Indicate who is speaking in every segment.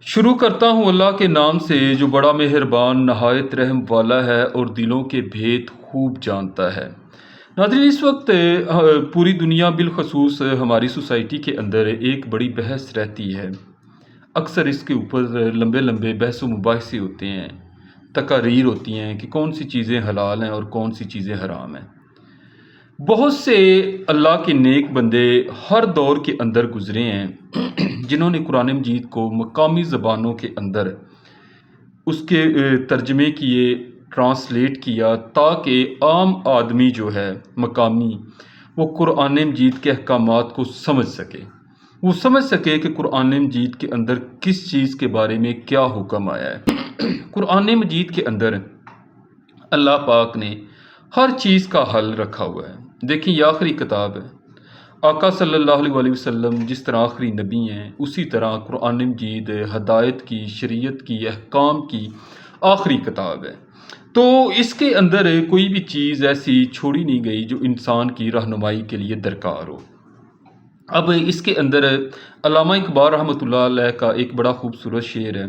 Speaker 1: شروع کرتا ہوں اللہ کے نام سے جو بڑا مہربان نہایت رحم والا ہے اور دلوں کے بھید خوب جانتا ہے۔ ناظرین، اس وقت پوری دنیا بالخصوص ہماری سوسائٹی کے اندر ایک بڑی بحث رہتی ہے۔ اکثر اس کے اوپر لمبے لمبے بحث و مباحثے ہوتے ہیں، تقاریر ہوتی ہیں کہ کون سی چیزیں حلال ہیں اور کون سی چیزیں حرام ہیں۔ بہت سے اللہ کے نیک بندے ہر دور کے اندر گزرے ہیں جنہوں نے قرآن مجید کو مقامی زبانوں کے اندر اس کے ترجمے کیے، ٹرانسلیٹ کیا، تاکہ عام آدمی جو ہے مقامی، وہ قرآن مجید کے احکامات کو سمجھ سکے، وہ سمجھ سکے کہ قرآن مجید کے اندر کس چیز کے بارے میں کیا حکم آیا ہے۔ قرآن مجید کے اندر اللہ پاک نے ہر چیز کا حل رکھا ہوا ہے۔ دیکھیں، یہ آخری کتاب ہے۔ آقا صلی اللہ علیہ وسلم جس طرح آخری نبی ہیں، اسی طرح قرآن مجید ہدایت کی، شریعت کی، احکام کی آخری کتاب ہے۔ تو اس کے اندر کوئی بھی چیز ایسی چھوڑی نہیں گئی جو انسان کی رہنمائی کے لیے درکار ہو۔ اب اس کے اندر علامہ اقبال رحمۃ اللہ علیہ کا ایک بڑا خوبصورت شعر ہے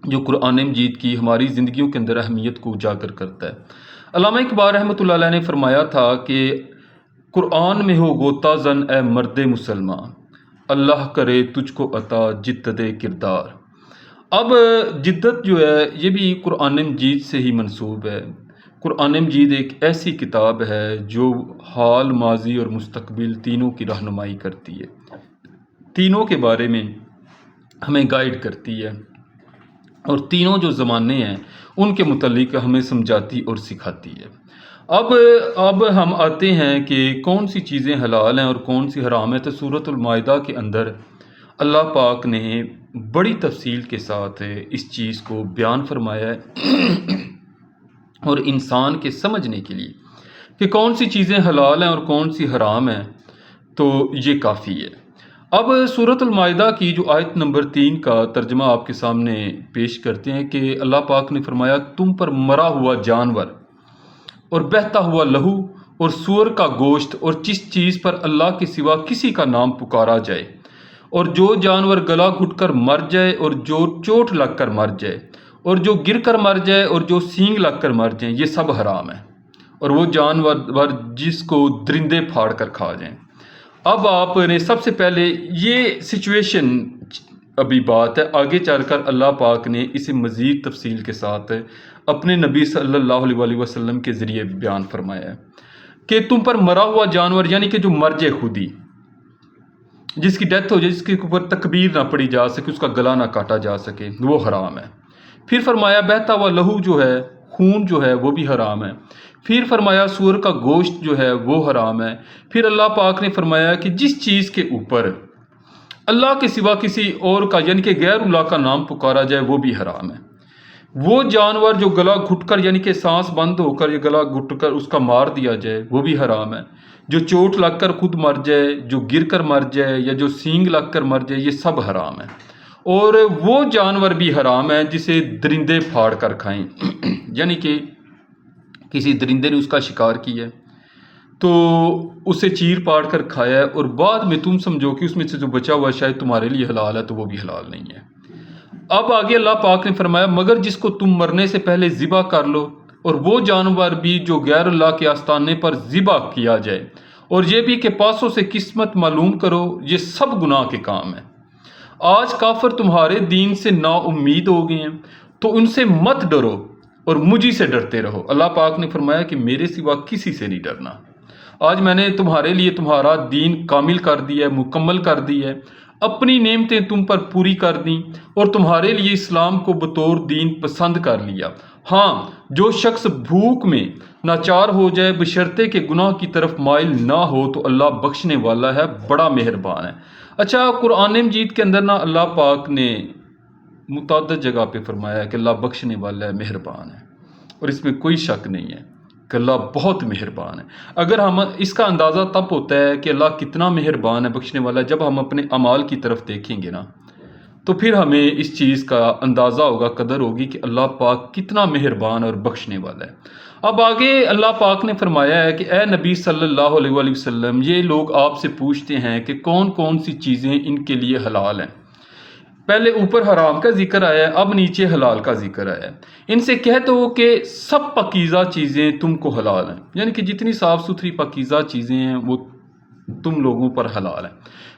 Speaker 1: جو قرآن مجید کی ہماری زندگیوں کے اندر اہمیت کو اجاگر کرتا ہے۔ علامہ اقبال رحمۃ اللہ علیہ نے فرمایا تھا کہ قرآن میں ہو غوطہ زن اے مرد مسلمان، اللہ کرے تجھ کو عطا جدت کردار۔ اب جدت جو ہے یہ بھی قرآن مجید سے ہی منسوب ہے۔ قرآن مجید ایک ایسی کتاب ہے جو حال، ماضی اور مستقبل تینوں کی رہنمائی کرتی ہے، تینوں کے بارے میں ہمیں گائیڈ کرتی ہے، اور تینوں جو زمانے ہیں ان کے متعلق ہمیں سمجھاتی اور سکھاتی ہے۔ اب ہم آتے ہیں کہ کون سی چیزیں حلال ہیں اور کون سی حرام ہیں۔ تو سورۃ المائدہ کے اندر اللہ پاک نے بڑی تفصیل کے ساتھ اس چیز کو بیان فرمایا ہے، اور انسان کے سمجھنے کے لیے کہ کون سی چیزیں حلال ہیں اور کون سی حرام ہیں، تو یہ کافی ہے۔ اب سورۃ المائدہ کی جو آیت نمبر 3 کا ترجمہ آپ کے سامنے پیش کرتے ہیں کہ اللہ پاک نے فرمایا، تم پر مرا ہوا جانور اور بہتا ہوا لہو اور سور کا گوشت اور جس چیز پر اللہ کے سوا کسی کا نام پکارا جائے، اور جو جانور گلا گھٹ کر مر جائے، اور جو چوٹ لگ کر مر جائے، اور جو گر کر مر جائے، اور جو سینگ لگ کر مر جائیں، یہ سب حرام ہے، اور وہ جانور جس کو درندے پھاڑ کر کھا جائیں۔ اب آپ نے سب سے پہلے یہ سچویشن ابھی بات ہے، آگے چل کر اللہ پاک نے اسے مزید تفصیل کے ساتھ اپنے نبی صلی اللہ علیہ وسلم کے ذریعے بیان فرمایا ہے کہ تم پر مرا ہوا جانور، یعنی کہ جو مر جائے خود ہی، جس کی ڈیتھ ہو جائے، جس کے اوپر تکبیر نہ پڑی جا سکے، اس کا گلا نہ کاٹا جا سکے، وہ حرام ہے۔ پھر فرمایا بہتا ہوا لہو جو ہے، خون جو ہے، وہ بھی حرام ہے۔ پھر فرمایا سور کا گوشت جو ہے وہ حرام ہے۔ پھر اللہ پاک نے فرمایا کہ جس چیز کے اوپر اللہ کے سوا کسی اور کا، یعنی کہ غیر اللہ کا نام پکارا جائے، وہ بھی حرام ہے۔ وہ جانور جو گلا گھٹ کر، یعنی کہ سانس بند ہو کر یا گلا گھٹ کر اس کا مار دیا جائے، وہ بھی حرام ہے۔ جو چوٹ لگ کر خود مر جائے، جو گر کر مر جائے، یا جو سینگ لگ کر مر جائے، یہ سب حرام ہے۔ اور وہ جانور بھی حرام ہے جسے درندے پھاڑ کر کھائیں، یعنی کہ کسی درندے نے اس کا شکار کیا ہے تو اسے چیر پاڑ کر کھایا ہے، اور بعد میں تم سمجھو کہ اس میں سے جو بچا ہوا شاید تمہارے لیے حلال ہے، تو وہ بھی حلال نہیں ہے۔ اب آگے اللہ پاک نے فرمایا مگر جس کو تم مرنے سے پہلے ذبح کر لو، اور وہ جانور بھی جو غیر اللہ کے آستانے پر ذبح کیا جائے، اور یہ بھی کہ پاسوں سے قسمت معلوم کرو، یہ سب گناہ کے کام ہیں۔ آج کافر تمہارے دین سے نا امید ہو گئے ہیں، تو ان سے مت ڈرو اور مجھی سے ڈرتے رہو۔ اللہ پاک نے فرمایا کہ میرے سوا کسی سے نہیں ڈرنا۔ آج میں نے تمہارے لیے تمہارا دین کامل کر دیا ہے، مکمل کر دی ہے، اپنی نعمتیں تم پر پوری کر دیں، اور تمہارے لیے اسلام کو بطور دین پسند کر لیا۔ ہاں، جو شخص بھوک میں ناچار ہو جائے بشرطے کہ گناہ کی طرف مائل نہ ہو، تو اللہ بخشنے والا ہے، بڑا مہربان ہے۔ اچھا، قرآن مجید کے اندر اللہ پاک نے متعدد جگہ پہ فرمایا ہے کہ اللہ بخشنے والا ہے، مہربان ہے، اور اس میں کوئی شک نہیں ہے کہ اللہ بہت مہربان ہے۔ اگر ہم اس کا اندازہ تب ہوتا ہے کہ اللہ کتنا مہربان ہے، بخشنے والا ہے، جب ہم اپنے اعمال کی طرف دیکھیں گے نا، تو پھر ہمیں اس چیز کا اندازہ ہوگا، قدر ہوگی کہ اللہ پاک کتنا مہربان اور بخشنے والا ہے۔ اب آگے اللہ پاک نے فرمایا ہے کہ اے نبی صلی اللہ علیہ وسلم، یہ لوگ آپ سے پوچھتے ہیں کہ کون کون سی چیزیں ان کے لیے حلال ہیں۔ پہلے اوپر حرام کا ذکر آیا ہے، اب نیچے حلال کا ذکر آیا ہے۔ ان سے کہہ دو کہ سب پاکیزہ چیزیں تم کو حلال ہیں، یعنی کہ جتنی صاف ستھری پاکیزہ چیزیں ہیں وہ تم لوگوں پر حلال ہیں۔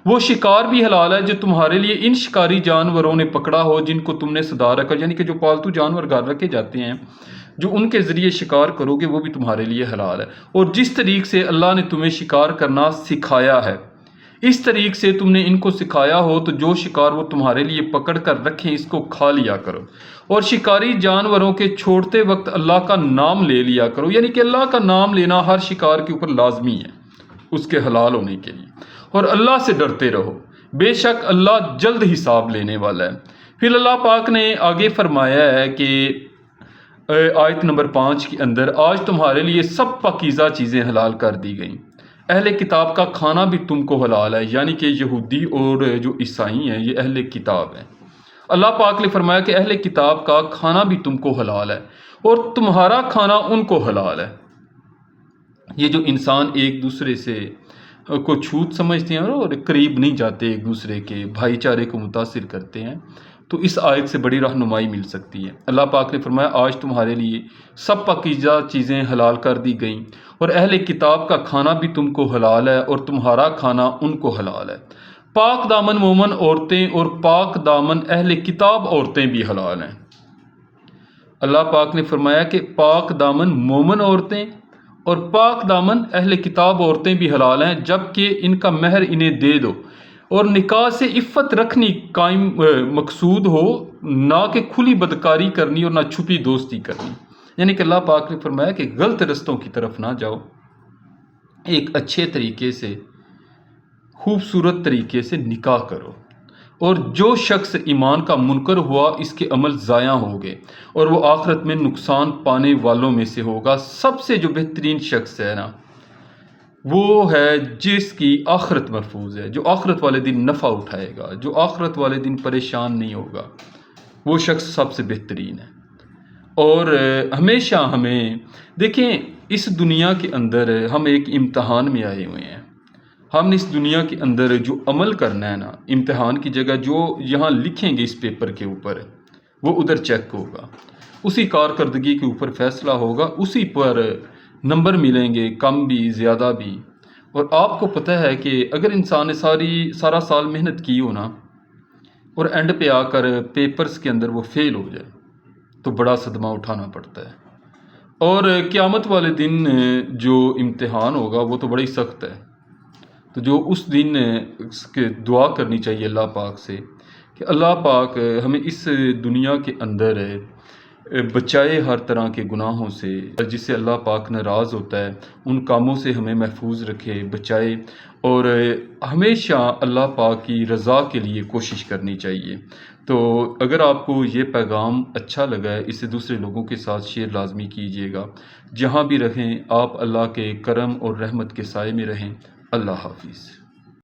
Speaker 1: وہ شکار بھی حلال ہے جو تمہارے لیے ان شکاری جانوروں نے پکڑا ہو جن کو تم نے صدا رکھا، یعنی کہ جو پالتو جانور گھر رکھے جاتے ہیں جو ان کے ذریعے شکار کرو گے وہ بھی تمہارے لیے حلال ہے۔ اور جس طریق سے اللہ نے تمہیں شکار کرنا سکھایا ہے اس طریق سے تم نے ان کو سکھایا ہو تو جو شکار وہ تمہارے لیے پکڑ کر رکھیں اس کو کھا لیا کرو، اور شکاری جانوروں کے چھوڑتے وقت اللہ کا نام لے لیا کرو، یعنی کہ اللہ کا نام لینا ہر شکار کے اوپر لازمی ہے اس کے حلال ہونے کے لیے، اور اللہ سے ڈرتے رہو، بے شک اللہ جلد حساب لینے والا ہے۔ پھر اللہ پاک نے آگے فرمایا ہے کہ آیت نمبر 5 کے اندر آج تمہارے لیے سب پاکیزہ چیزیں حلال کر دی گئیں، اہل کتاب کا کھانا بھی تم کو حلال ہے، یعنی کہ یہودی اور جو عیسائی ہیں یہ اہل کتاب ہیں۔ اللہ پاک نے فرمایا کہ اہل کتاب کا کھانا بھی تم کو حلال ہے اور تمہارا کھانا ان کو حلال ہے۔ یہ جو انسان ایک دوسرے سے کو چھوت سمجھتے ہیں اور قریب نہیں جاتے، ایک دوسرے کے بھائی چارے کو متاثر کرتے ہیں، تو اس آیت سے بڑی رہنمائی مل سکتی ہے۔ اللہ پاک نے فرمایا آج تمہارے لیے سب پاکیزہ چیزیں حلال کر دی گئیں اور اہل کتاب کا کھانا بھی تم کو حلال ہے اور تمہارا کھانا ان کو حلال ہے۔ پاک دامن مومن عورتیں اور پاک دامن اہل کتاب عورتیں بھی حلال ہیں۔ اللہ پاک نے فرمایا کہ پاک دامن مومن عورتیں اور پاک دامن اہل کتاب عورتیں بھی حلال ہیں جبکہ ان کا مہر انہیں دے دو، اور نکاح سے عفت رکھنی قائم مقصود ہو، نہ کہ کھلی بدکاری کرنی اور نہ چھپی دوستی کرنی، یعنی کہ اللہ پاک نے فرمایا کہ غلط رستوں کی طرف نہ جاؤ، ایک اچھے طریقے سے خوبصورت طریقے سے نکاح کرو، اور جو شخص ایمان کا منکر ہوا اس کے عمل ضائع ہو گئے اور وہ آخرت میں نقصان پانے والوں میں سے ہوگا۔ سب سے جو بہترین شخص ہے نا وہ ہے جس کی آخرت محفوظ ہے، جو آخرت والے دن نفع اٹھائے گا، جو آخرت والے دن پریشان نہیں ہوگا، وہ شخص سب سے بہترین ہے۔ اور ہمیشہ ہمیں دیکھیں اس دنیا کے اندر ہم ایک امتحان میں آئے ہوئے ہیں، ہم نے اس دنیا کے اندر جو عمل کرنا ہے نا، امتحان کی جگہ جو یہاں لکھیں گے اس پیپر کے اوپر وہ ادھر چیک ہوگا، اسی کارکردگی کے اوپر فیصلہ ہوگا، اسی پر نمبر ملیں گے، کم بھی زیادہ بھی۔ اور آپ کو پتہ ہے کہ اگر انسان نے سارا سال محنت کی ہو نا اور اینڈ پہ آ کر پیپرز کے اندر وہ فیل ہو جائے تو بڑا صدمہ اٹھانا پڑتا ہے، اور قیامت والے دن جو امتحان ہوگا وہ تو بڑی سخت ہے۔ تو جو اس دن اس کے دعا کرنی چاہیے اللہ پاک سے کہ اللہ پاک ہمیں اس دنیا کے اندر بچائے ہر طرح کے گناہوں سے، جس سے اللہ پاک ناراض ہوتا ہے، ان کاموں سے ہمیں محفوظ رکھے، بچائے، اور ہمیشہ اللہ پاک کی رضا کے لیے کوشش کرنی چاہیے۔ تو اگر آپ کو یہ پیغام اچھا لگا ہے اسے دوسرے لوگوں کے ساتھ شیئر لازمی کیجیے گا۔ جہاں بھی رہیں آپ اللہ کے کرم اور رحمت کے سائے میں رہیں۔ اللہ حافظ۔